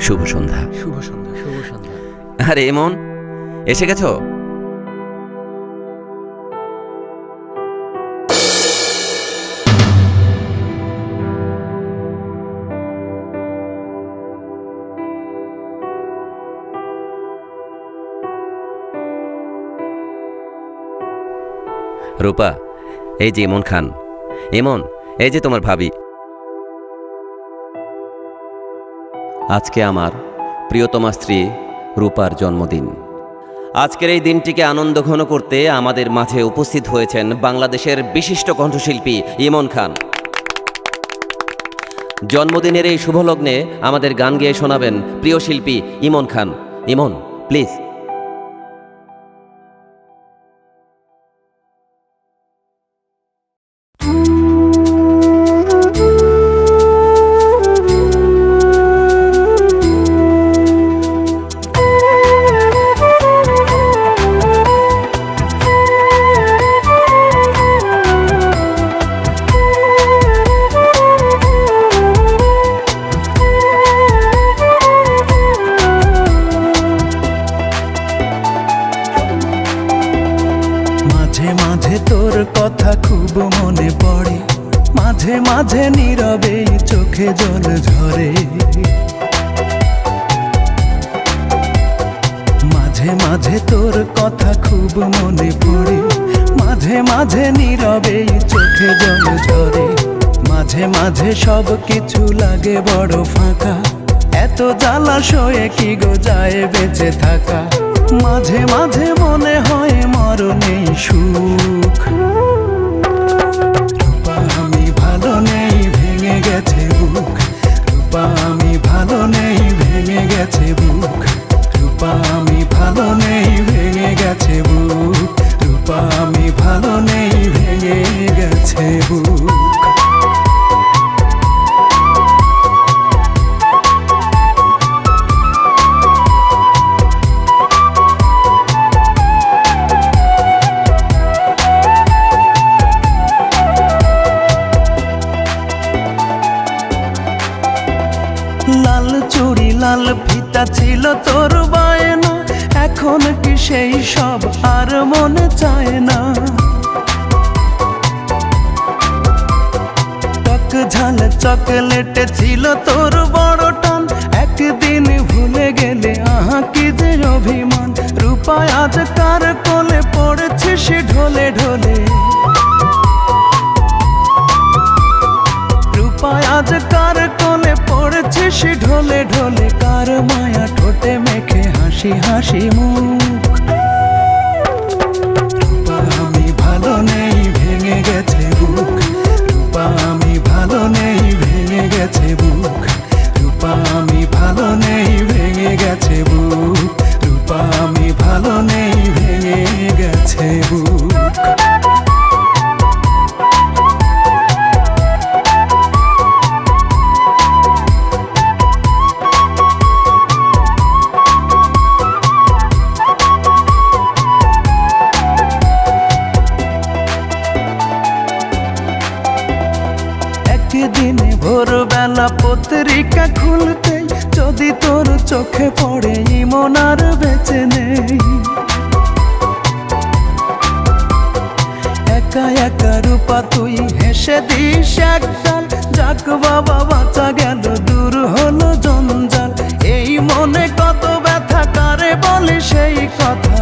শুভ সন্ধ্যা। শুভ সন্ধ্যা। শুভ সন্ধ্যা। আরে এমন এসে গেছো? রূপা, এই যে ইমন খান। ইমন, এই যে তোমার ভাবি। আজকে আমার প্রিয়তমা স্ত্রী রূপার জন্মদিন। আজকের এই দিনটিকে আনন্দঘন করতে আমাদের মাঝে উপস্থিত হয়েছেন বাংলাদেশের বিশিষ্ট কণ্ঠশিল্পী ইমন খান। জন্মদিনের এই শুভলগ্নে আমাদের গান গেয়ে শোনাবেন প্রিয় শিল্পী ইমন খান। ইমন, প্লিজ। মাঝে তোর কথা খুব মনে পড়ে, মাঝে মাঝে নীরবে চোখে জল ঝরে। মাঝে মাঝে তোর কথা খুব মনে পড়ে, মাঝে মাঝে নীরবে চোখে জল ঝরে। মাঝে মাঝে সব কিছু লাগে বড় ফাঁকা, এত জ্বালাশয়ে কি গো যায় বেঁচে থাকা। মাঝে মাঝে মনে হয় মরণেই সুখ। রূপা আমি ভালো নেই, ভেঙে গেছে বুক। রূপা আমি ভালো নেই, ভেঙে গেছে বুক। রূপা আমি ভালো নেই, ভেঙে গেছে বুক। রূপা আমি ভালো নেই, ভেঙে গেছে বুক। লাল চুড়ি লাল ফিতা ছিল তোর বায়না, এখন কি সেই সব আর মনে চায় না। টক ঝাল চকলেটে ছিল তোর বড় টান, একদিন ভুলে গেলে আহা কি যে অভিমান। রূপা আজ কার কোলে পড়েছিস ঢলে ঢলে। রূপা আজ কার কোলে পড়েছিস ঢলে ঢলে। কার মায়া ঠোঁটে মেখে হাসি হাসি মুখ। রূপা আমি ভালো নেই, ভেঙে গেছে বুক। রূপা আমি ভালো নেই, ভেঙে গেছে বুক। রূপা আমি ভালো নেই, ভেঙে গেছে বুক। রূপা আমি ভালো নেই, ভেঙে গেছে বুক। দিনে ভোরবেলা পত্রিকা খুলতে যদি তোর চোখে পড়ে ইমন আর বেঁচে নেই। একা একা রূপা তুই হেসে দিস একগাল, যাক বাবা বাঁচা গেল, দূর হলো জঞ্জাল। এই মনে কত ব্যথা, কারে বলি সেই কথা।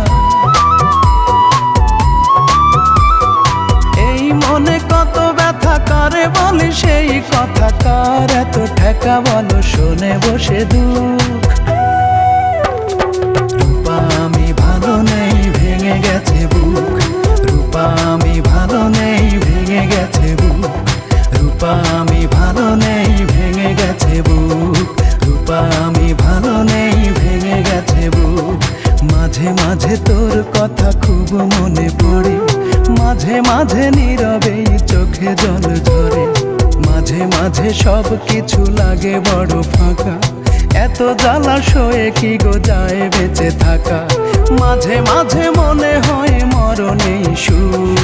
এই মনে কত ব্যথা, কারে বলি সেই কথা। কার এত ঠেকা বলো, শোনে বসে দুঃখ। রূপা আমি ভালো নেই, ভেঙে গেছে বুক। রূপা আমি ভালো নেই, ভেঙে গেছে বুক। রূপা আমি ভালো নেই, ভেঙে গেছে বুক। রূপা আমি ভালো নেই, ভেঙে গেছে বুক। মাঝে মাঝে তোর কথা খুব মনে পড়ে, মাঝে মাঝে নীরবে চোখে জল ঝরে। মাঝে মাঝে সব কিছু লাগে বড় ফাঁকা, এত জ্বালাশয়ে কি গো যায় বেঁচে থাকা। মাঝে মাঝে মনে হয় মরণেই সুখ।